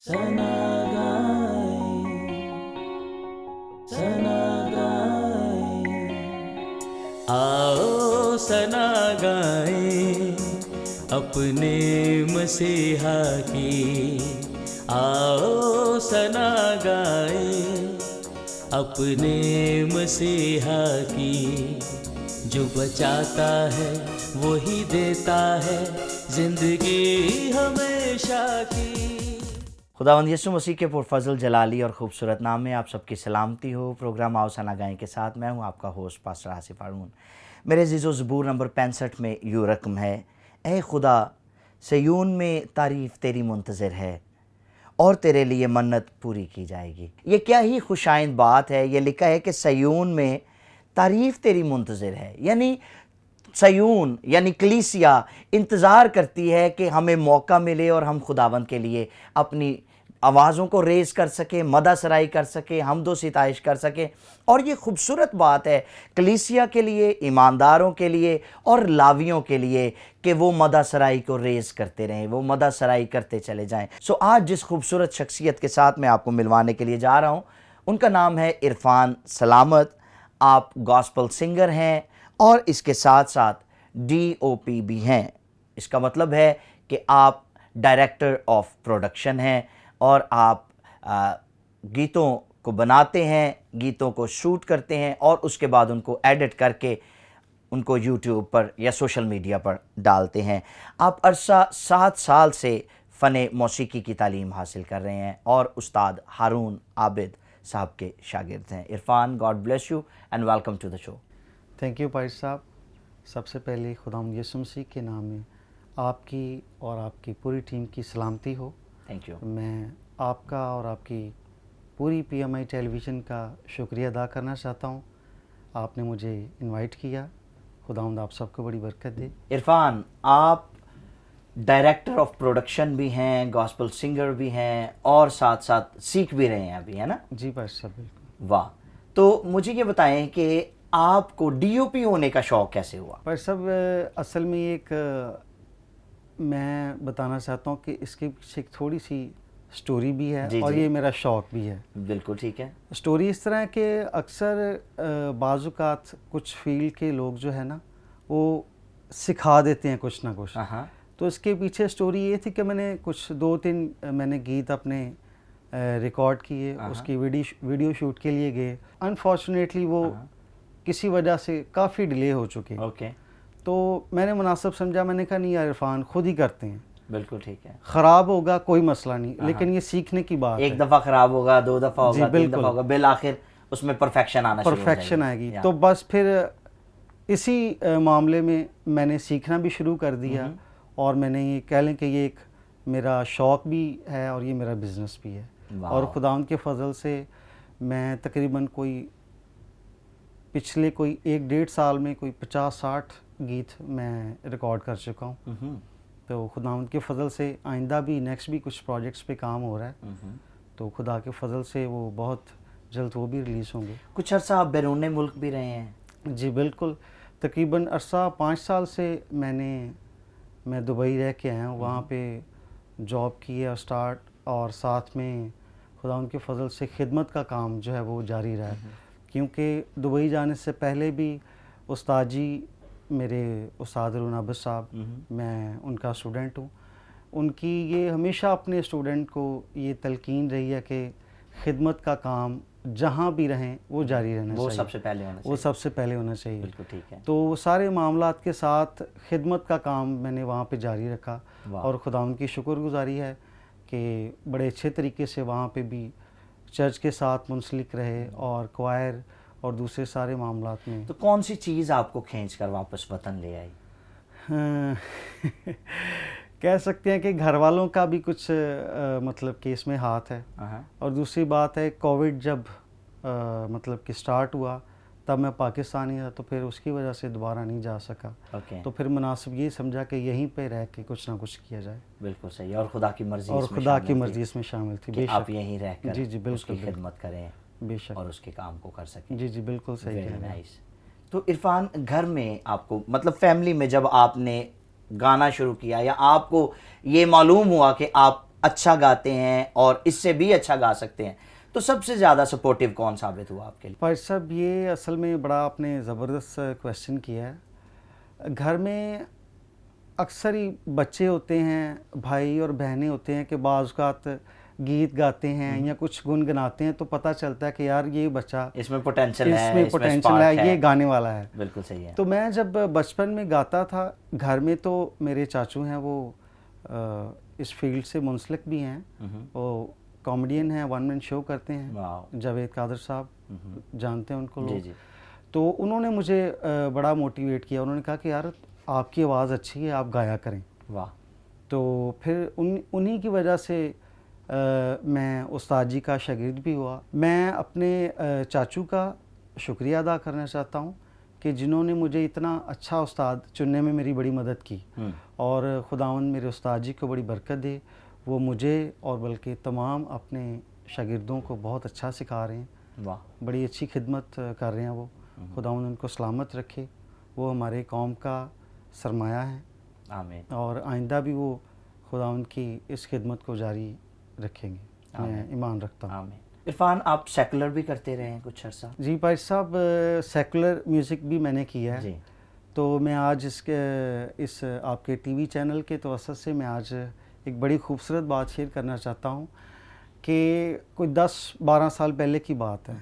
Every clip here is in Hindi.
सना सना आओ सना गाएं अपने मसीहा की। आओ सना गाएं अपने मसीहा की। जो बचाता है वही देता है जिंदगी हमेशा की। खुदावंद यीशु मसीह के पुरफजल जलाली और ख़ूबसूरत नाम में आप सबकी सलामती हो। प्रोग्राम आओ सना गाएं के साथ मैं हूं आपका होस्ट पास्टर आसिफ हारून। मेरे अज़ीज़ो ज़बूर नंबर 65 में यूँ रकम है, ए खुदा सयून में तारीफ़ तेरी मुंतज़र है और तेरे लिए मन्नत पूरी की जाएगी। ये क्या ही खुशाइंद बात है। ये लिखा है कि सयून में तारीफ़ तेरी मुंतज़र है, यानी सयून यानी कलीसिया इंतज़ार करती है कि हमें मौका मिले और हम खुदावंद के लिए अपनी आवाज़ों को रेज़ कर सकें, मदा सराई कर सकें, हमदो सिताइश कर सकें। और ये खूबसूरत बात है कलीसिया के लिए, ईमानदारों के लिए और लावियों के लिए कि वो मदा सराई को रेज़ करते रहें, वो मदा सराई करते चले जाएं। सो आज जिस खूबसूरत शख्सियत के साथ मैं आपको मिलवाने के लिए जा रहा हूँ उनका नाम है इरफान सलामत। आप गॉस्पल सिंगर हैं और इसके साथ साथ DOP भी हैं। इसका मतलब है कि आप डायरेक्टर ऑफ प्रोडक्शन हैं और आप गीतों को बनाते हैं, गीतों को शूट करते हैं और उसके बाद उनको एडिट करके उनको YouTube पर या सोशल मीडिया पर डालते हैं। आप अरसा 7 साल से फ़न मौसीकी की तालीम हासिल कर रहे हैं और उस्ताद हारून आबिद साहब के शागिर्द हैं। Irfan, god bless you and welcome to the show. Thank you पाइर साहब। सबसे पहले खुदावंद यीशु मसीह के नाम में आपकी और आपकी पूरी टीम की सलामती हो। Thank you. मैं आपका और आपकी पूरी PMI टेलीविज़न का शुक्रिया अदा करना चाहता हूँ। आपने मुझे इनवाइट किया। खुदावंद आप सबको बड़ी बरकत दे। इरफान, आप डायरेक्टर ऑफ प्रोडक्शन भी हैं, गॉस्पल सिंगर भी हैं और साथ साथ सीख भी रहे हैं अभी, है ना? जी पाइर साहब, बिल्कुल। वाह। तो मुझे ये बताएं कि आपको DOP होने का शौक़ कैसे हुआ? पाइर साहब, असल में मैं बताना चाहता हूँ कि इसके पीछे एक थोड़ी सी स्टोरी भी है जी, और जी। ये मेरा शौक़ भी है। बिल्कुल ठीक है। स्टोरी इस तरह है कि अक्सर बाज़-औक़ात कुछ फील्ड के लोग जो है ना वो सिखा देते हैं कुछ ना कुछ। हाँ। तो इसके पीछे स्टोरी ये थी कि मैंने कुछ 2-3 मैंने गीत अपने रिकॉर्ड किए, उसकी वीडियो शूट के लिए गए। अनफॉर्चुनेटली वो किसी वजह से काफ़ी डिले हो चुके। ओके। तो मैंने मुनासिब समझा, मैंने कहा नहीं यार इरफान, खुद ही करते हैं। बिल्कुल ठीक है। ख़राब होगा कोई मसला नहीं, लेकिन ये सीखने की बात एक है। दफ़ा ख़राब होगा, 2 दफ़ा जी, होगा, 3 बिल्कुल। दफ़ा होगा, बिल आखिर उसमें परफेक्शन आना शुरू हो परफेक्शन जाएगी। आएगी। तो बस फिर इसी मामले में मैंने सीखना भी शुरू कर दिया और मैंने ये कह लें कि ये एक मेरा शौक़ भी है और ये मेरा बिज़नेस भी है। और खुदावंद के फजल से मैं तकरीबन पिछले 1-1.5 साल में 50-60 गीत मैं रिकॉर्ड कर चुका हूँ। तो खुदावंद के फजल से आइंदा भी नेक्स्ट भी कुछ प्रोजेक्ट्स पे काम हो रहा है। तो खुदा के फजल से वो बहुत जल्द वो भी रिलीज़ होंगे। कुछ अर्सा आप बैरून मुल्क भी रहे हैं? जी बिल्कुल। तकरीबन अरसा 5 साल से मैं दुबई रह के आया हूँ। वहाँ पे जॉब की है स्टार्ट, और साथ में खुदा उनके फजल से खिदमत का काम जो है वो जारी रहा है। क्योंकि दुबई जाने से पहले भी उस्ताद जी, मेरे उस्ताद हारून आबिद साहब, मैं उनका स्टूडेंट हूँ। उनकी ये हमेशा अपने स्टूडेंट को ये तलकीन रही है कि खिदमत का काम जहाँ भी रहें वो जारी रहना चाहिए। वो सबसे पहले होना चाहिए। वो सबसे पहले होना चाहिए। बिल्कुल ठीक है। तो वो सारे मामलात के साथ खिदमत का काम मैंने वहाँ पे जारी रखा और खुदावंद की शुक्रगुजारी है कि बड़े अच्छे तरीके से वहाँ पे भी चर्च के साथ मुंसलिक रहे और क्वायर और दूसरे सारे मामलात में। तो कौन सी चीज़ आपको खींच कर वापस वतन ले आई? कह सकते हैं कि घर वालों का भी कुछ मतलब कि इसमें हाथ है। और दूसरी बात है, कोविड जब मतलब कि स्टार्ट हुआ तब मैं पाकिस्तान ही था, तो फिर उसकी वजह से दोबारा नहीं जा सका। ओके। तो फिर मुनासिब ये समझा कि यहीं पे रह के कुछ ना कुछ किया जाए। बिल्कुल सही। और खुदा की मर्जी और खुदा की मर्जी इसमें शामिल थी। बेशक आप यहीं रहकर जी बिल्कुल उसकी खिदमत करें बेशक और उसके काम को कर सकें। जी बिल्कुल सही कह रहे हैं। तो इरफान, घर में आपको मतलब फैमिली में जब आपने गाना शुरू किया या आपको ये मालूम हुआ कि आप अच्छा गाते हैं और इससे भी अच्छा गा सकते हैं, तो सबसे ज़्यादा सपोर्टिव कौन साबित हुआ आपके लिए? पर साहब ये असल में बड़ा आपने ज़बरदस्त क्वेश्चन किया है। घर में अक्सर ही बच्चे होते हैं, भाई और बहनें होते हैं कि बाज़ औक़ात गीत गाते हैं या कुछ गुनगुनाते हैं तो पता चलता है कि यार ये बच्चा इसमें पोटेंशियल है, इसमें पोटेंशियल है, ये गाने वाला है। बिल्कुल सही है। तो मैं जब बचपन में गाता था घर में, तो मेरे चाचू हैं वो इस फील्ड से मुंसलिक भी हैं, वो कॉमेडियन हैं, वन मैन शो करते हैं, जावेद कादर साहब, जानते हैं उनको लोग। जी। तो उन्होंने मुझे बड़ा मोटिवेट किया, उन्होंने कहा कि यार आपकी आवाज़ अच्छी है, आप गाया करें। वाह। तो फिर उन्हीं की वजह से मैं उस्ताद जी का शागिर्द भी हुआ। मैं अपने चाचू का शुक्रिया अदा करना चाहता हूँ कि जिन्होंने मुझे इतना अच्छा उस्ताद चुनने में मेरी बड़ी मदद की, और खुदावंद मेरे उस्ताद जी को बड़ी बरकत दे, वो मुझे और बल्कि तमाम अपने शागिर्दों को बहुत अच्छा सिखा रहे हैं। वाह। बड़ी अच्छी खिदमत कर रहे हैं वो। खुदावंद उनको सलामत रखे, वो हमारे कौम का सरमाया है। आमीन। और आइंदा भी वो खुदावंद की इस खिदमत को जारी रखेंगे, मैं ईमान रखता हूँ। आमीन। इरफान, आप सेकुलर भी करते रहे हैं कुछ अर्सा? जी भाई साहब, सेकुलर म्यूज़िक भी मैंने किया है जी। तो मैं आज इस आपके टीवी चैनल के तवज्जुह से मैं आज एक बड़ी खूबसूरत बात शेयर करना चाहता हूँ कि कोई 10-12 साल पहले की बात है,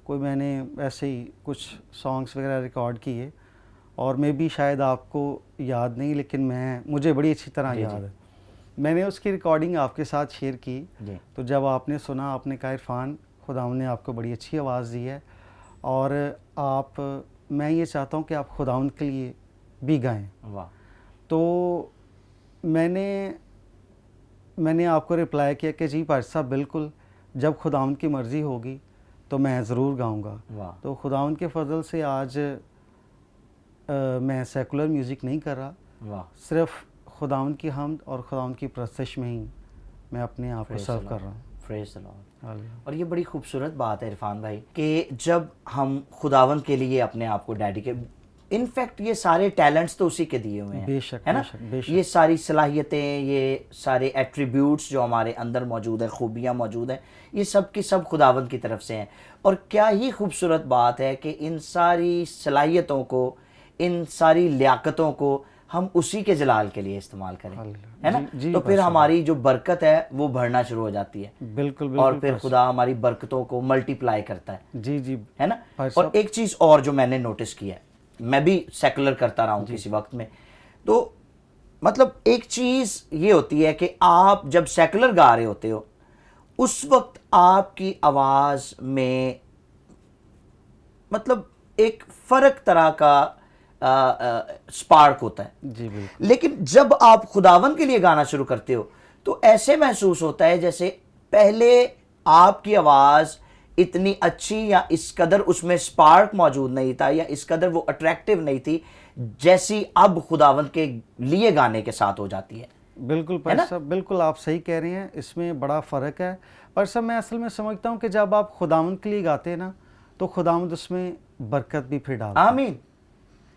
कोई मैंने ऐसे ही कुछ सॉन्ग्स वगैरह रिकॉर्ड किए, और मैं भी शायद आपको याद नहीं, लेकिन मुझे बड़ी अच्छी तरह याद है। मैंने उसकी रिकॉर्डिंग आपके साथ शेयर की, तो जब आपने सुना, आपने कहा इरफान खुदावंद ने आपको बड़ी अच्छी आवाज़ दी है, और मैं ये चाहता हूँ कि आप खुदावंद के लिए भी गाएं। वाह। तो मैंने आपको रिप्लाई किया कि जी भाई साहब बिल्कुल, जब खुदावंद की मर्ज़ी होगी तो मैं ज़रूर गाऊंगा। तो खुदावंद के फजल से आज मैं सेकुलर म्यूज़िक नहीं कर रहा। वाह। सिर्फ खुदावंद की हम्द और खुदावंद की परस्तिश में ही मैं अपने आप को सर्व कर रहा हूँ। Praise the Lord. और ये बड़ी खूबसूरत बात है इरफान भाई कि जब हम खुदावंद के लिए अपने आप को डेडिकेट, इनफैक्ट ये सारे टैलेंट्स तो उसी के दिए हुए हैं, बेशक, है ना? बेशक। ये सारी सलाहियतें, ये सारे एट्रीब्यूट्स जो हमारे अंदर मौजूद हैं, खूबियाँ मौजूद हैं, ये सब की सब खुदावंद की तरफ से हैं। और क्या ही खूबसूरत बात है कि इन सारी सलाहियतों को, इन सारी लियाकतों को हम उसी के जलाल के लिए इस्तेमाल करें, है ना? तो फिर हमारी जो बरकत है वो बढ़ना शुरू हो जाती है। बिल्कुल। और फिर खुदा हमारी बरकतों को मल्टीप्लाई करता है। जी, है ना? और एक चीज़ और जो मैंने नोटिस किया है, मैं भी सेकुलर करता रहा हूँ किसी वक्त में, तो मतलब एक चीज़ ये होती है कि आप जब सेकुलर गा रहे होते हो उस वक्त आपकी आवाज़ में मतलब एक फ़र्क तरह का स्पार्क होता है। जी बिल्कुल। लेकिन जब आप खुदावंद के लिए गाना शुरू करते हो तो ऐसे महसूस होता है जैसे पहले आपकी आवाज़ इतनी अच्छी या इस कदर उसमें स्पार्क मौजूद नहीं था या इस कदर वो अट्रैक्टिव नहीं थी जैसी अब खुदावंद के लिए गाने के साथ हो जाती है। बिल्कुल पर साहब, बिल्कुल आप सही कह रहे हैं, इसमें बड़ा फ़र्क है। पर सब मैं असल में समझता हूँ कि जब आप खुदावंद के लिए गाते हैं ना तो खुदावंद उसमें बरकत भी फिर डालता है। आमीन।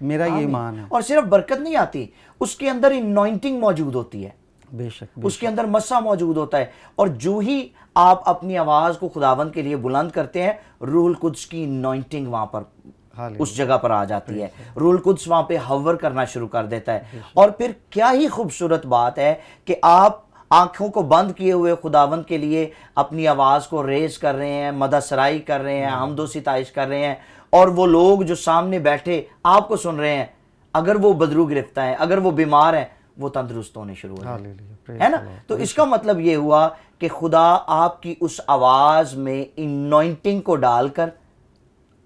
मेरा ये मान है। और सिर्फ बरकत नहीं आती, उसके अंदर इनॉइंटिंग मौजूद होती है। बेशक। उसके अंदर मसा मौजूद होता है, और जो ही आप अपनी आवाज़ को खुदावंद के लिए बुलंद करते हैं, रूहुल कुद्स की इनॉइंटिंग वहाँ पर उस जगह पर आ जाती है। रूहुल कुद्स वहाँ पे हवर करना शुरू कर देता है। और फिर क्या ही खूबसूरत बात है कि आप आंखों को बंद किए हुए खुदावंद के लिए अपनी आवाज़ को रेज कर रहे हैं, मदसराई कर रहे हैं, हमदो सिताइश कर रहे हैं, और वो लोग जो सामने बैठे आपको सुन रहे हैं, अगर वो बदरू गिरफ्तार हैं, अगर वो बीमार हैं, वो तंदुरुस्त होने शुरू हो जाते हैं, है ना? तो इसका मतलब ये हुआ कि खुदा आपकी उस आवाज़ में इनॉइंटिंग को डालकर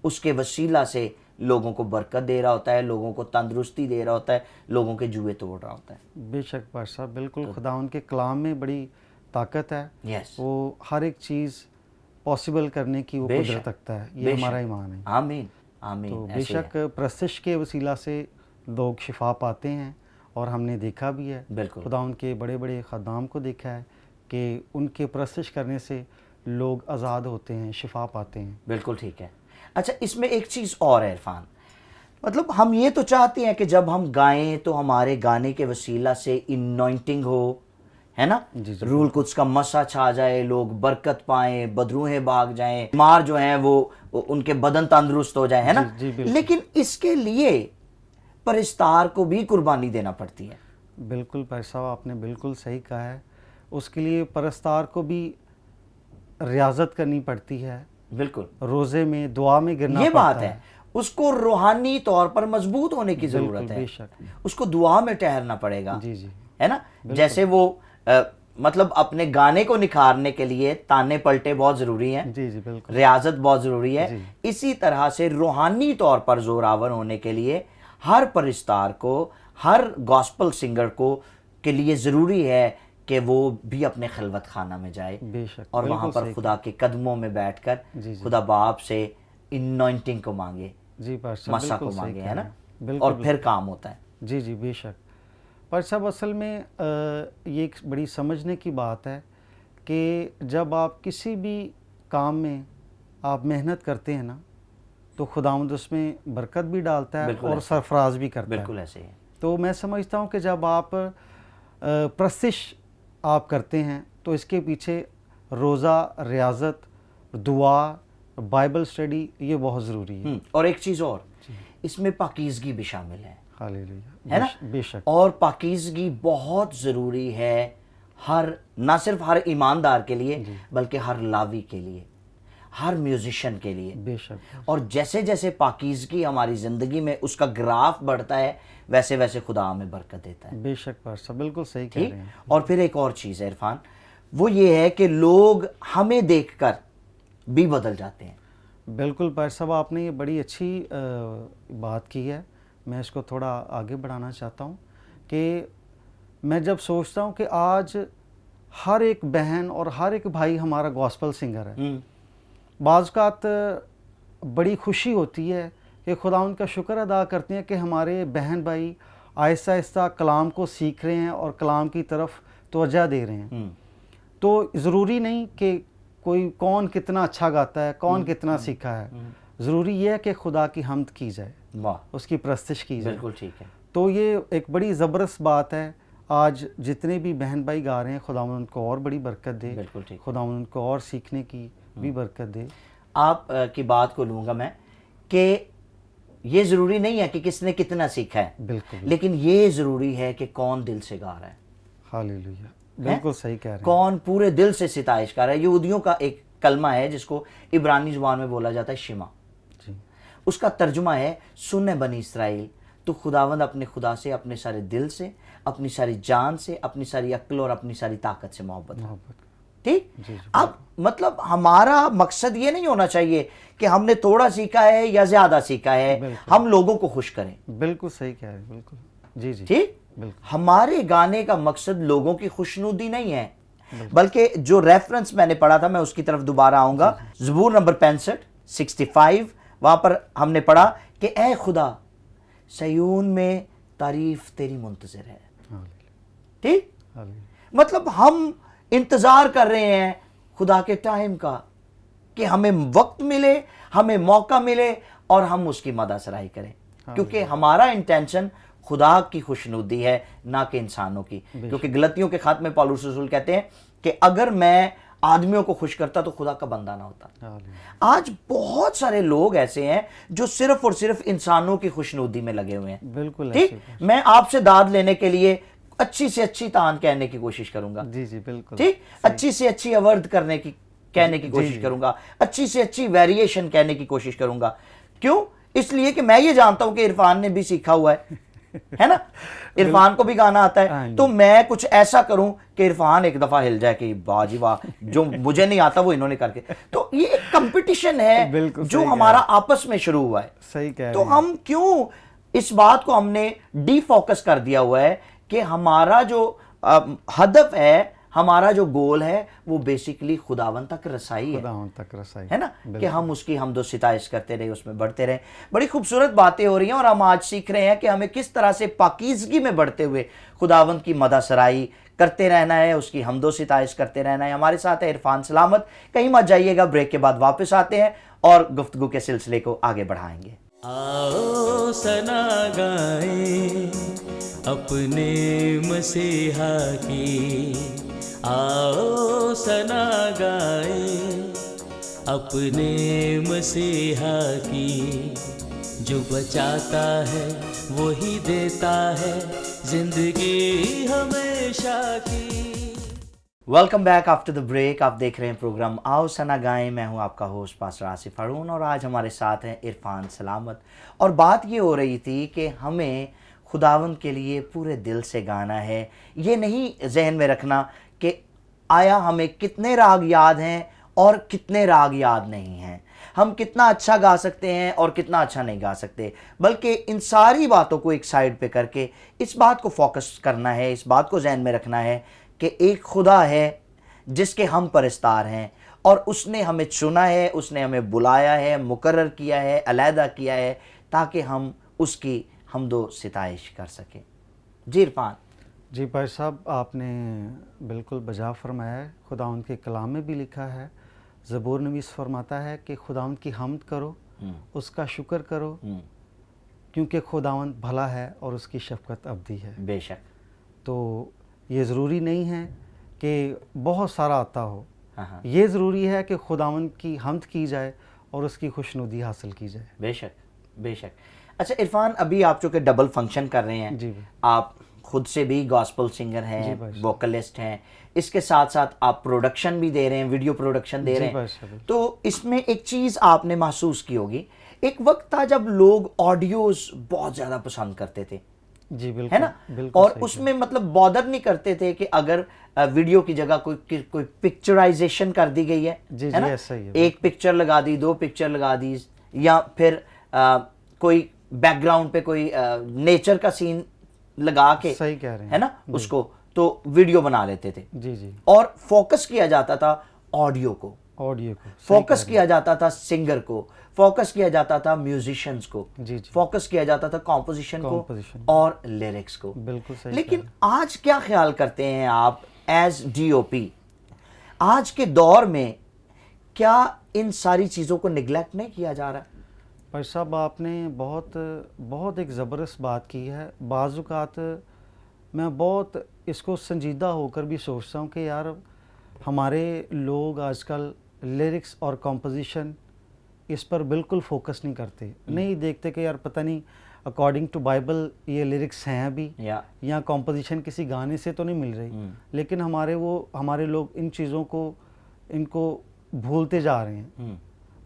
उसके वसीला से लोगों को बरकत दे रहा होता है, लोगों को तंदुरुस्ती दे रहा होता है, लोगों के जुए तोड़ रहा होता है। बेशक भाई साहब, बिल्कुल। खुदा उनके कलाम में बड़ी ताकत है। वो हर एक चीज़ पॉसिबल करने की वो कुदरत रखता है, ये हमारा ईमान है। आमीन आमीन। तो बेशक प्रस्तिश के वसीला से लोग शिफा पाते हैं, और हमने देखा भी है, खुदा उनके बड़े बड़े ख़द्दाम को देखा है कि उनके प्रस्तिश करने से लोग आज़ाद होते हैं, शिफा पाते हैं। बिल्कुल ठीक है। अच्छा, इसमें एक चीज़ और है इरफान, मतलब हम ये तो चाहते हैं कि जब हम गाएं तो हमारे गाने के वसीला से इनॉइंटिंग हो, है ना, जी, जी, रूहुल कुद्स का मसा छा जाए, लोग बरकत पाएं, बदरूहें भाग जाएं, बीमार जो हैं वो उनके बदन तंदुरुस्त हो जाए, है ना। जी, बिल्कुल। लेकिन इसके लिए परिस्तार को भी कुर्बानी देना पड़ती है। बिल्कुल भाई साहब, आपने बिल्कुल सही कहा है। उसके लिए परस्तार को भी रियाजत करनी पड़ती है, बिल्कुल, रोज़े में दुआ में गिरना ये पड़ता बात है। उसको रूहानी तौर पर मजबूत होने की जरूरत बिल्कुल, है, बेशक। उसको दुआ में ठहरना पड़ेगा, जी, जी, है ना। जैसे वो मतलब अपने गाने को निखारने के लिए ताने पलटे बहुत ज़रूरी हैं, जी, जी, बिल्कुल। रियाजत बहुत ज़रूरी है। जी। इसी तरह से रूहानी तौर पर जोरावर होने के लिए हर परिस्तार को, हर गॉस्पल सिंगर को के लिए ज़रूरी है कि वो भी अपने खलवत खाना में जाए बेशक, और वहाँ बिल्कुल पर सही खुदा के कदमों में बैठकर जी, जी। खुदा बाप से इनॉइंटिंग को मांगे, जी पर साहब, मसा को बिल्कुल सही मांगे, कह है रहे ना, हैं। बिल्कुल, और फिर काम होता है। जी, जी, बेशक। पर साहब असल में ये एक बड़ी समझने की बात है कि जब आप किसी भी काम में आप मेहनत करते हैं ना, तो खुदावंद उसमें बरकत भी डालता है बिल्कुल और ऐसे। सरफराज भी करता है। बिल्कुल ऐसे ही है। तो मैं समझता हूँ कि जब आप प्रस्तिश आप करते हैं तो इसके पीछे रोज़ा, रियाजत, दुआ, बाइबल स्टडी ये बहुत ज़रूरी है। और एक चीज़ और, इसमें पाकीज़गी भी शामिल है हालेलुया, है ना। बेशक। और पाकीज़गी बहुत ज़रूरी है, हर ना सिर्फ हर ईमानदार के लिए बल्कि हर लावी के लिए, हर म्यूजिशियन के लिए। बेशक। और जैसे जैसे पाकीज़गी हमारी ज़िंदगी में उसका ग्राफ बढ़ता है, वैसे वैसे खुदा हमें बरकत देता है। बेशक पर सब बिल्कुल सही कह ठीक। रहे हैं। और फिर एक और चीज़ है इरफान, वो ये है कि लोग हमें देखकर भी बदल जाते हैं। बिल्कुल पर साहब, आपने ये बड़ी अच्छी बात की है। मैं इसको थोड़ा आगे बढ़ाना चाहता हूँ कि मैं जब सोचता हूँ कि आज हर एक बहन और हर एक भाई हमारा गॉस्पल सिंगर है, बाज़ बड़ी खुशी होती है कि खुदा उनका शुक्र अदा करते हैं कि हमारे बहन भाई आहिस्ता आहिस्ता कलाम को सीख रहे हैं और कलाम की तरफ तवज्जो दे रहे हैं। तो ज़रूरी नहीं कि कोई कौन कितना अच्छा गाता है, कौन कितना सीखा है, ज़रूरी यह है कि खुदा की हम्द की जाए, वाह, उसकी प्रस्तिश की जाए। बिल्कुल ठीक है। तो ये एक बड़ी ज़बरदस्त बात है। आज जितने भी बहन भाई गा रहे हैं, खुदा उनको और बड़ी बरकत दे, बिल्कुल ठीक। खुदा उनको और सीखने की भी बरकत दे। आप की बात को लूँगा मैं कि ये ज़रूरी नहीं है कि किसने कितना सीखा है, बिल्कुल, लेकिन ये ज़रूरी है कि कौन दिल से गा रहा है। हालेलुया, बिल्कुल सही कह रहे हैं। कौन पूरे दिल से सिताइश कर रहा है। यहूदियों का एक कलमा है जिसको इब्रानी ज़ुबान में बोला जाता है शिमा। जी, उसका तर्जुमा है, सुन बनी इसराइल, तो खुदावंद अपने खुदा से अपने सारे दिल से, अपनी सारी जान से, अपनी सारी अक्ल और अपनी सारी ताकत से मोहब्बत कर। ठीक। अब मतलब हमारा मकसद ये नहीं होना चाहिए कि हमने थोड़ा सीखा है या ज्यादा सीखा है, हम लोगों को खुश करें। बिल्कुल सही कह रहे हैं, बिल्कुल। जी, जी, ठीक। बिल्कुल। हमारे गाने का मकसद लोगों की खुशनुदी नहीं है, बल्कि जो रेफरेंस मैंने पढ़ा था मैं उसकी तरफ दोबारा आऊंगा। ज़बूर नंबर 65 वहां पर हमने पढ़ा कि ए खुदा, सयून में तारीफ तेरी मुंतज़िर है। ठीक। मतलब हम इंतजार कर रहे हैं खुदा के टाइम का कि हमें वक्त मिले, हमें मौका मिले और हम उसकी मदद सराही करें, क्योंकि हमारा इंटेंशन खुदा की खुशनुदी है, ना कि इंसानों की। क्योंकि गलतियों के खात्मे पौलुस रसूल कहते हैं कि अगर मैं आदमियों को खुश करता तो खुदा का बंदा ना होता। आज बहुत सारे लोग ऐसे हैं जो सिर्फ और सिर्फ इंसानों की खुशनुदी में लगे हुए हैं। बिल्कुल। ठीक। मैं आपसे दाद लेने के लिए अच्छी से अच्छी तान कहने की कोशिश करूंगा। जी, जी, बिल्कुल। ठीक। अच्छी से अच्छी अवर्द करने की कहने की कोशिश करूंगा, अच्छी से अच्छी वेरिएशन कहने की कोशिश करूंगा। क्यों? इसलिए कि मैं ये जानता हूं कि इरफान ने भी सीखा हुआ है ना, इरफान को भी गाना आता है। तो मैं कुछ ऐसा करूं कि इरफान एक दफा हिल जाए कि वाह जी वाह, जो मुझे नहीं आता वो इन्होंने करके। तो ये एक कंपटीशन है जो हमारा आपस में शुरू हुआ है। सही कह रहे हैं। तो हम क्यों इस बात को हमने डिफोकस कर दिया हुआ है कि हमारा जो हदफ है, हमारा जो गोल है, वो बेसिकली खुदावन तक रसाई है, खुदावन तक रसाई है ना, कि हम उसकी हमदो सिताइश करते रहे, उसमें बढ़ते रहे। बड़ी खूबसूरत बातें हो रही हैं और हम आज सीख रहे हैं कि हमें किस तरह से पाकीज़गी में बढ़ते हुए खुदावन की मदा सराई करते रहना है, उसकी हमदो सिताइश करते रहना है। हमारे साथ है इरफान सलामत। कहीं मत जाइएगा, ब्रेक के बाद वापस आते हैं और गुफ्तगू के सिलसिले को आगे बढ़ाएंगे। आओ सना गाएं अपने मसीहा की, आओ सना गाए अपने मसीहा की, जो बचाता है वही देता है जिंदगी हमेशा की। Welcome back after the break. आप देख रहे हैं प्रोग्राम आओ सना गाएं। मैं हूं आपका होस्ट पास्टर आसिफ हारून और आज हमारे साथ हैं इरफान सलामत। और बात ये हो रही थी कि हमें खुदावंद के लिए पूरे दिल से गाना है। ये नहीं जहन में रखना कि आया हमें कितने राग याद हैं और कितने राग याद नहीं हैं, हम कितना अच्छा गा सकते हैं और कितना अच्छा नहीं गा सकते, बल्कि इन सारी बातों को एक साइड पे करके इस बात को फोकस करना है, इस बात को जहन में रखना है कि एक खुदा है जिसके हम परस्तार हैं और उसने हमें चुना है, उसने हमें बुलाया है, मुकर्रर किया है, अलहदा किया है ताकि हम उसकी हमदो सिताइश कर सकें। जी इरफान। जी भाई साहब, आपने बिल्कुल बजा फरमाया है। खुदावंद के कलाम में भी लिखा है, ज़बूर नवीस फरमाता है कि खुदावंद की हम्द करो, उसका शुक्र करो, क्योंकि खुदावंद भला है और उसकी शफ़क़त अबदी है। बेशक। तो ये ज़रूरी नहीं है कि बहुत सारा आता हो, ये ज़रूरी है कि खुदावंद की हम्द की जाए और उसकी खुशनुदी हासिल की जाए। बेशक बेशक। अच्छा इरफान, अभी आप चूँकि डबल फंक्शन कर रहे हैं, जी, आप खुद से भी गॉस्पल सिंगर हैं, वोकलिस्ट हैं, इसके साथ साथ आप प्रोडक्शन भी दे रहे हैं, वीडियो प्रोडक्शन दे रहे हैं, तो इसमें एक चीज़ आपने महसूस की होगी, एक वक्त था जब लोग ऑडियोज बहुत ज़्यादा पसंद करते थे। जी बिल्कुल, है ना, और उसमें मतलब बॉदर नहीं करते थे कि अगर वीडियो की जगह कोई पिक्चराइजेशन कर दी गई है, है ना, एक पिक्चर लगा दी, दो पिक्चर लगा दी, या फिर कोई बैकग्राउंड पे कोई नेचर का सीन लगा के, सही कह रहे हैं, है ना, उसको तो वीडियो बना लेते थे। जी। और फोकस किया जाता था ऑडियो को, फोकस किया जाता था सिंगर को, फोकस किया जाता था म्यूजिशियंस को, फोकस किया जाता था कॉम्पोजिशन को और लिरिक्स को। बिल्कुल सही। लेकिन आज क्या ख्याल करते हैं आप एज डीओपी, आज के दौर में क्या इन सारी चीज़ों को निगलेक्ट नहीं किया जा रहा? भाई साहब, आपने बहुत एक ज़बरदस्त बात की है। बाज़ औक़ात मैं बहुत इसको संजीदा होकर भी सोचता हूँ कि यार हमारे लोग आजकल लिरिक्स और कंपोजिशन इस पर बिल्कुल फोकस नहीं करते, नहीं देखते कि यार पता नहीं अकॉर्डिंग टू बाइबल ये लिरिक्स हैं अभी या कंपोजिशन किसी गाने से तो नहीं मिल रही, लेकिन हमारे लोग इन चीज़ों को इनको भूलते जा रहे हैं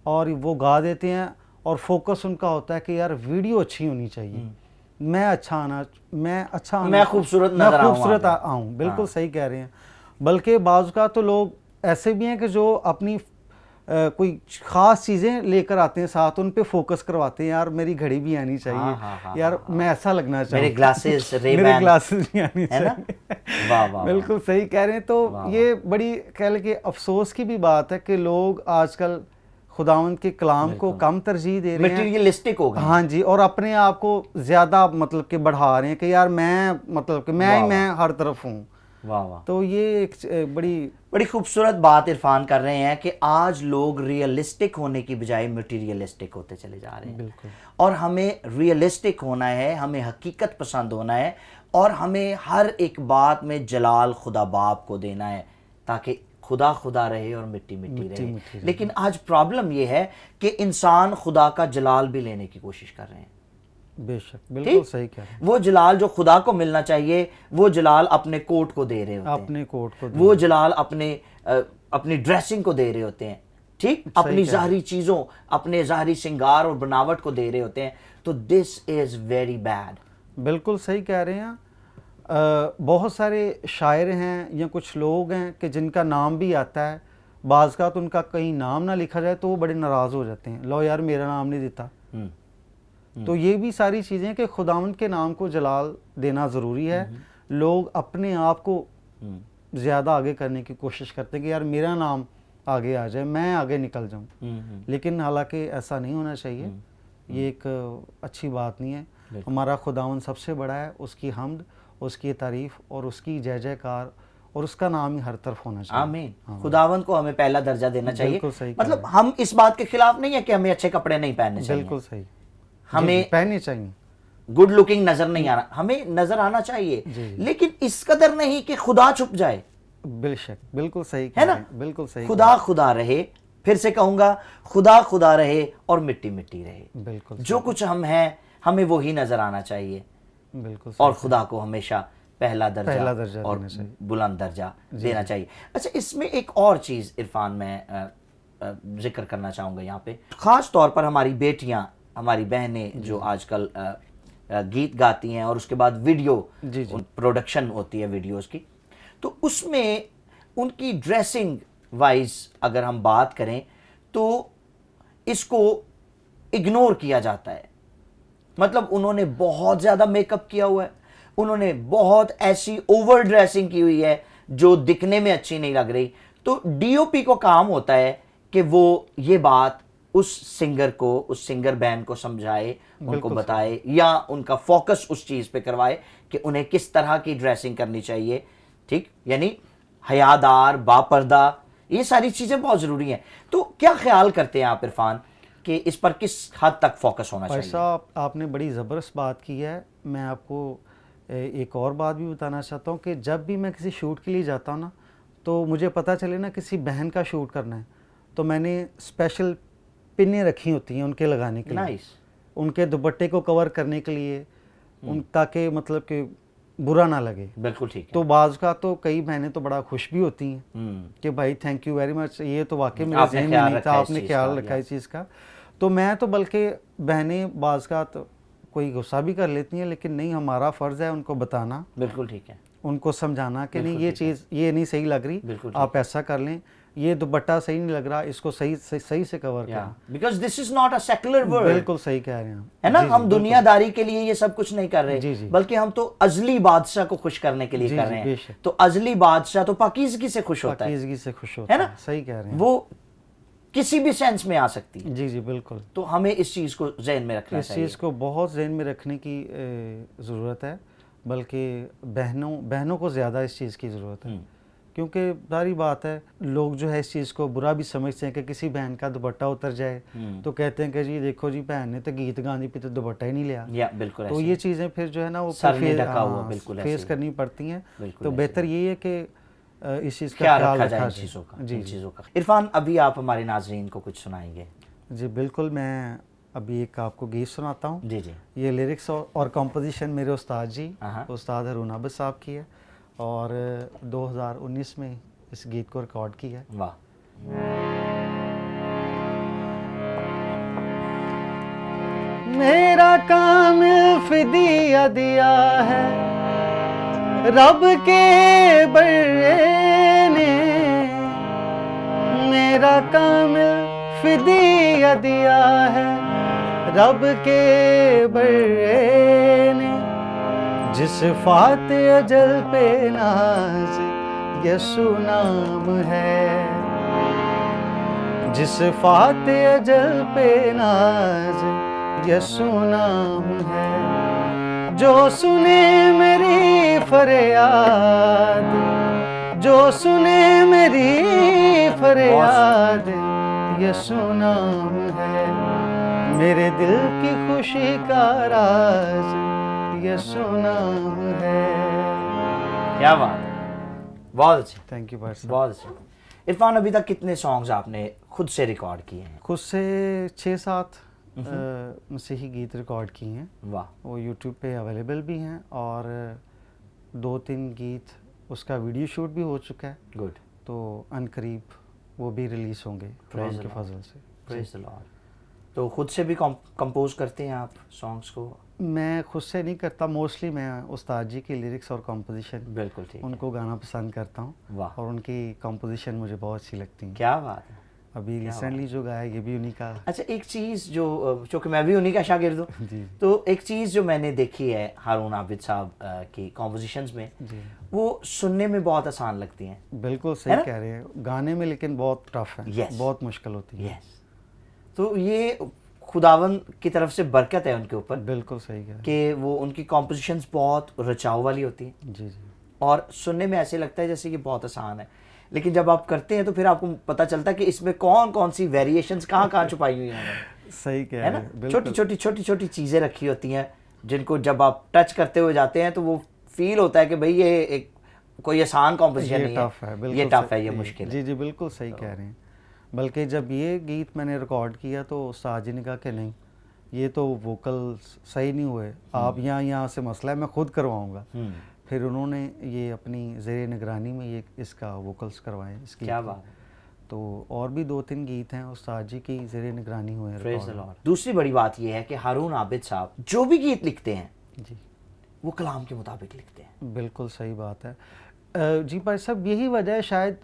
और वो गा देते हैं और फोकस उनका होता है कि यार वीडियो अच्छी होनी चाहिए, मैं खूबसूरत आऊँ। बिल्कुल सही कह रहे हैं। बल्कि बाज़ का तो लोग ऐसे भी हैं कि जो अपनी कोई ख़ास चीज़ें लेकर आते हैं साथ, उन पे फोकस करवाते हैं, यार मेरी घड़ी भी आनी चाहिए, यार मैं ऐसा लगना चाहिए, मेरे ग्लासेस भी आनी चाहिए। वाह, बिल्कुल सही कह रहे हैं। तो ये बड़ी कह लें कि अफसोस की भी बात है कि लोग आजकल खुदावंद के कलाम को कम तरजीह दे रहे हैं, मटेरियलिस्टिक हो गए। हाँ जी, और अपने आप को ज़्यादा मतलब कि बढ़ा रहे हैं कि यार मैं हर तरफ हूँ। वाह। तो ये एक बड़ी खूबसूरत बात इरफान कर रहे हैं कि आज लोग रियलिस्टिक होने की बजाय मटेरियलिस्टिक होते चले जा रहे हैं। बिल्कुल। और हमें रियलिस्टिक होना है, हमें हकीकत पसंद होना है और हमें हर एक बात में जलाल खुदा बाप को देना है ताकि खुदा खुदा रहे और मिट्टी रहे। लेकिन आज प्रॉब्लम यह है कि इंसान खुदा का जलाल भी लेने की कोशिश कर रहे हैं। बेशक, बिल्कुल सही कह रहे हैं। वो जलाल जो खुदा को मिलना चाहिए वो जलाल अपने कोट को दे रहे होते हैं, अपने कोट को वो जलाल अपनी ड्रेसिंग को दे रहे होते हैं, ठीक, अपनी ज़ाहरी चीज़ों, अपने ज़ाहरी श्रृंगार और बनावट को दे रहे होते हैं। तो दिस इज़ वेरी बैड। बिल्कुल सही कह रहे हैं। बहुत सारे शायर हैं या कुछ लोग हैं कि जिनका नाम भी आता है, बाज़ का तो उनका कहीं नाम ना लिखा जाए तो वो बड़े नाराज़ हो जाते हैं, लो यार मेरा नाम नहीं देता। तो ये भी सारी चीज़ें कि खुदावंद के नाम को जलाल देना ज़रूरी है। लोग अपने आप को ज़्यादा आगे करने की कोशिश करते हैं कि यार मेरा नाम आगे आ जाए, मैं आगे निकल जाऊं, लेकिन हालांकि ऐसा नहीं होना चाहिए। ये एक अच्छी बात नहीं है। हमारा खुदावंद सबसे बड़ा है, उसकी हम्द, उसकी तारीफ़ और उसकी जय जयकार और उसका नाम ही हर तरफ होना चाहिए। आमीन। खुदावंद को हमें पहला दर्जा देना चाहिए। सही, मतलब हम इस बात के खिलाफ नहीं है कि हमें अच्छे कपड़े नहीं पहनने चाहिए, बिल्कुल सही, हमें पहनने चाहिए, गुड लुकिंग नजर नहीं आना, हमें नजर आना चाहिए, लेकिन इस कदर नहीं कि खुदा छुप जाए। बेशक, बिल्कुल सही है कह ना? रहे हैं, बिल्कुल सही खुदा खुदा रहे, फिर से कहूंगा, खुदा खुदा रहे और मिट्टी मिट्टी रहे। बिल्कुल जो कुछ हम हैं हमें वो ही नजर आना चाहिए बिल्कुल और खुदा को हमेशा पहला पहला दर्जा दर्जा और देना चाहिए। बुलंद दर्जा देना चाहिए। अच्छा, इसमें एक और चीज़ इरफान मैं जिक्र करना चाहूँगा यहाँ पे, ख़ास तौर पर हमारी बेटियाँ, हमारी बहनें जो आजकल गीत गाती हैं और उसके बाद वीडियो प्रोडक्शन होती है वीडियोस की, तो उसमें उनकी ड्रेसिंग वाइज अगर हम बात करें तो इसको इग्नोर किया जाता है। मतलब उन्होंने बहुत ज़्यादा मेकअप किया हुआ है, उन्होंने बहुत ऐसी ओवर ड्रेसिंग की हुई है जो दिखने में अच्छी नहीं लग रही। तो डीओपी को काम होता है कि वो ये बात उस सिंगर को, उस सिंगर बैंड को समझाए, उनको बताए या उनका फोकस उस चीज़ पे करवाए कि उन्हें किस तरह की ड्रेसिंग करनी चाहिए। ठीक, यानी हयादार, बापर्दा, ये सारी चीज़ें बहुत ज़रूरी हैं। तो क्या ख्याल करते हैं आप इरफान कि इस पर किस हद तक फोकस होना चाहिए? साहब, आपने बड़ी ज़बरदस्त बात की है। मैं आपको एक और बात भी बताना चाहता हूँ कि जब भी मैं किसी शूट के लिए जाता हूँ ना, तो मुझे पता चले ना किसी बहन का शूट करना है, तो मैंने स्पेशल पिनें रखी होती हैं उनके लगाने के लिए, उनके दुपट्टे को कवर करने के लिए, ताकि मतलब कि बुरा ना लगे। बिल्कुल ठीक है। तो बाज़ का तो कई बहनें तो बड़ा खुश भी होती हैं कि भाई थैंक यू वेरी मच, ये तो वाकई मेरे ज़हन में नहीं था, आपने ख्याल रखा इस चीज़ का। तो मैं तो बल्कि बहनें बाज़ का तो कोई गुस्सा भी कर लेती हैं, लेकिन नहीं, हमारा फ़र्ज़ है उनको बताना, बिल्कुल ठीक है, उनको समझाना कि नहीं ये चीज़ ये नहीं सही लग रही, आप ऐसा कर लें, ये दुपट्टा सही नहीं लग रहा, इसको सही से कवर करें, because this is not a secular world. बिल्कुल सही कह रहे हैं, है ना? हम दुनियादारी के लिए ये सब कुछ नहीं कर रहे, बल्कि हम तो अजली बादशाह को खुश करने के लिए कर रहे हैं। तो अजली बादशाह तो पाकीज़गी से खुश होता है, पाकीज़गी से खुश होता है ना? सही कह रहे हैं, वो किसी भी सेंस में आ सकती है। जी बिल्कुल। तो हमें इस चीज़ को जहन में रखना चाहिए, इस चीज़ को बहुत जहन में रखने की ज़रूरत है, बल्कि बहनों को ज़्यादा इस चीज़ की ज़रूरत है, क्योंकि सारी बात है, लोग जो है इस चीज़ को बुरा भी समझते हैं कि किसी बहन का दुपट्टा उतर जाए तो कहते हैं कि जी देखो जी, बहन ने तो गीत गाने पे तो दुपट्टा ही नहीं लिया। बिल्कुल। तो ये चीज़ें फिर जो है ना वो फेस करनी पड़ती हैं। तो बेहतर ये है कि इस चीज़ का ख्याल रखा जाए चीज़ों का। इरफान, अभी आप हमारे नाज़रीन को कुछ सुनाएंगे? जी बिल्कुल, मैं अभी एक आपको गीत सुनाता हूँ। जी। ये लिरिक्स और कंपोजिशन मेरे उस्ताद जी, उस्ताद हरून आबिद साहब की है, और 2019 में इस गीत को रिकॉर्ड किया है। वाह। मेरा कामिल फिदिया दिया है रब के बर्रे ने, मेरा कामिल फिदिया दिया है रब के बर्रे ने, जिस फाते अजल पे नाज यसु नाम है, जिस फाते अजल पे नाज यसु नाम है, जो सुने मेरी फरियाद, जो सुने मेरी फरियाद यसु नाम है, मेरे दिल की खुशी का राज यसु नाम है। क्या बात, बहुत अच्छे, थैंक यू भाई, बहुत अच्छे। इरफान, अभी तक कितने सॉन्ग्स आपने खुद से रिकॉर्ड किए हैं? खुद से 6-7 मसीही गीत रिकॉर्ड किए हैं। वाह। वो यूट्यूब पे अवेलेबल भी हैं, और 2-3 गीत उसका वीडियो शूट भी हो चुका है। गुड। तो अनकरीब वो भी रिलीज़ होंगे खुदा के फजल से। Praise the Lord. तो खुद से भी कंपोज करते हैं आप सॉन्ग्स को? मैं खुद से नहीं करता, मोस्टली मैं उस्ताद जी की लिरिक्स और कंपोजिशन, बिल्कुल ठीक, उनको गाना पसंद करता हूँ। वाह। और उनकी कंपोजिशन मुझे बहुत अच्छी लगती है। क्या बात है। अभी रिसेंटली जो गाया ये भी उन्हीं का। अच्छा, एक चीज़ जो चूँकि मैं भी उन्हीं का शागिर्द हूँ, तो एक चीज़ जो मैंने देखी है हारून आबिद साहब की कॉम्पोजिशंस में, वो सुनने में बहुत आसान लगती हैं। बिल्कुल सही कह रहे हैं, गाने में लेकिन बहुत टफ है, बहुत मुश्किल होती है। तो ये खुदावन की तरफ से बरकत है उनके ऊपर। बिल्कुल सही कह रहे हैं कि वो उनकी कॉम्पोजिशंस बहुत रचाव वाली होती हैं। जी, और सुनने में ऐसे लगता है जैसे कि बहुत आसान है, लेकिन जब आप करते हैं तो फिर आपको पता चलता है कि इसमें कौन कौन सी वेरिएशंस कहाँ छुपाई हुई हैं। सही कह रहे हैं, छोटी छोटी चीज़ें रखी होती हैं जिनको जब आप टच करते हुए जाते हैं तो वो फील होता है कि भाई ये एक कोई आसान कॉम्पोजिशन नहीं टफ है, है, बिल्कुल ये टफ है, सही- ये मुश्किल है। जी जी बिल्कुल सही कह रहे हैं। बल्कि जब ये गीत मैंने रिकॉर्ड किया तो उस्ताद जी ने कहा कि नहीं, ये तो वोकल सही नहीं हुए, आप यहाँ से मसला है, मैं खुद करवाऊँगा। फिर उन्होंने ये अपनी ज़ेरे निगरानी में ये इसका वोकल्स करवाए इसकी। क्या बात है। तो और भी 2-3 गीत हैं उस्ताद जी की ज़ेरे निगरानी हुए हैं Praise the रिकॉर्ड। Lord। दूसरी बड़ी बात यह है कि हारून आबिद साहब जो भी गीत लिखते हैं जी वो कलाम के मुताबिक लिखते हैं। बिल्कुल सही बात है। जी भाई साहब, यही वजह है शायद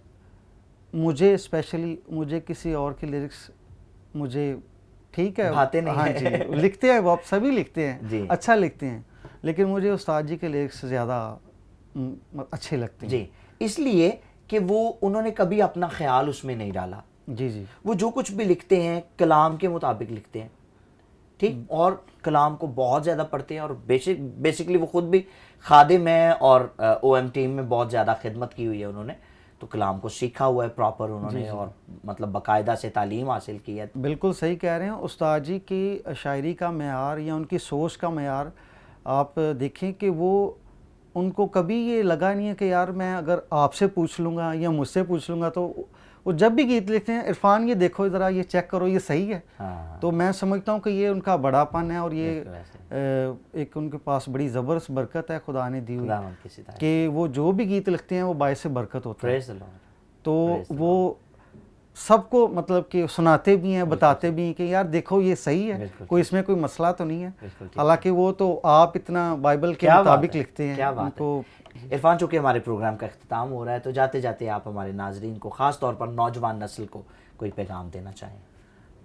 मुझे स्पेशली, मुझे किसी और के लिरिक्स मुझे ठीक है भाते नहीं हाँ है। जी, लिखते हैं वो, आप सभी लिखते हैं जी। अच्छा लिखते हैं, लेकिन मुझे उस्ताद जी के लिरिक्स ज़्यादा अच्छे लगते हैं। जी, इसलिए कि वो उन्होंने कभी अपना ख्याल उसमें नहीं डाला। जी जी वो जो कुछ भी लिखते हैं कलाम के मुताबिक लिखते हैं, ठीक, और कलाम को बहुत ज़्यादा पढ़ते हैं। और बेसिकली वो खुद भी खादिम है और OM टीम में बहुत ज़्यादा खिदमत की हुई है उन्होंने, तो कलाम को सीखा हुआ है प्रॉपर उन्होंने, और मतलब बाकायदा से तालीम हासिल की है। बिल्कुल सही कह रहे हैं। उस्ताद जी की शायरी का मेयार या उनकी सोच का मेयार आप देखें कि वो, उनको कभी ये लगा नहीं है कि यार मैं अगर आपसे पूछ लूँगा या मुझसे पूछ लूँगा, तो वो जब भी गीत लिखते हैं, इरफान ये देखो ज़रा, ये चेक करो, ये सही है। हाँ। तो मैं समझता हूँ कि ये उनका बड़ापन है, और ये बिल्कुल एक उनके पास बड़ी ज़बरदस्त बरकत है खुदा ने दी हुई, खुदावंद की सितारिश। कि वो जो भी गीत लिखते हैं वो बायसे बरकत होता है। Praise the Lord। तो Praise the वो सबको मतलब कि सुनाते भी हैं, बताते भी हैं कि यार देखो ये सही है, बिल्कुल कोई इसमें कोई मसला तो नहीं है। बिल्कुल ठीक। हालांकि वो तो आप इतना बाइबल के क्या बात मुताबिक है, लिखते हैं क्या बात उनको। है। इरफान, चूँकि हमारे प्रोग्राम का इख्तिताम हो रहा है, तो जाते जाते आप हमारे नाजरीन को, ख़ास तौर पर नौजवान नस्ल को, कोई पैगाम देना चाहें?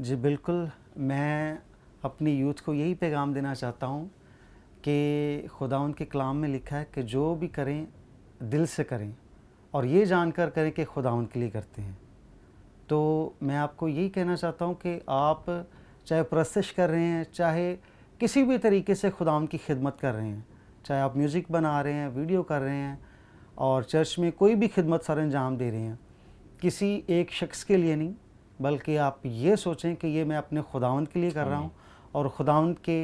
जी बिल्कुल, मैं अपनी यूथ को यही पैगाम देना चाहता हूँ कि खुदावंद के कलाम में लिखा है कि जो भी करें दिल से करें, और ये जानकर करें कि खुदावंद के लिए करते हैं। तो मैं आपको यही कहना चाहता हूँ कि आप चाहे परस्तिश कर रहे हैं, चाहे किसी भी तरीके से खुदावंद की खिदमत कर रहे हैं, चाहे आप म्यूज़िक बना रहे हैं, वीडियो कर रहे हैं, और चर्च में कोई भी खिदमत सर अंजाम दे रहे हैं, किसी एक शख्स के लिए नहीं, बल्कि आप ये सोचें कि ये मैं अपने खुदावंद के लिए कर रहा हूँ, और खुदावंद के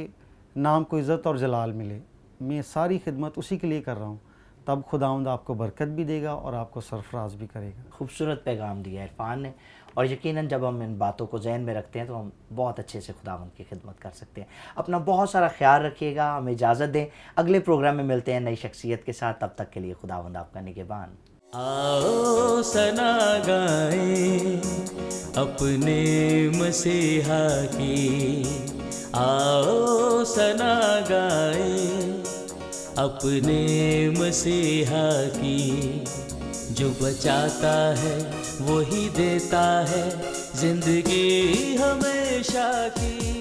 नाम को इज़्ज़त और जलाल मिले, मैं सारी खिदमत उसी के लिए कर रहा हूँ। तब खुदावंद आपको बरकत भी देगा और आपको सरफराज भी करेगा। खूबसूरत पैगाम दिया है इरफान ने, और यकीनन जब हम इन बातों को जहन में रखते हैं तो हम बहुत अच्छे से खुदावंद की खिदमत कर सकते हैं। अपना बहुत सारा ख्याल रखिएगा, हमें इजाज़त दें, अगले प्रोग्राम में मिलते हैं नई शख्सियत के साथ। तब तक के लिए खुदावंद आपका निगहबान। आओ सना गाएं अपने मसीहा की, आओ सना गाएं अपने मसीहा की, जो बचाता है वही देता है जिंदगी हमेशा की।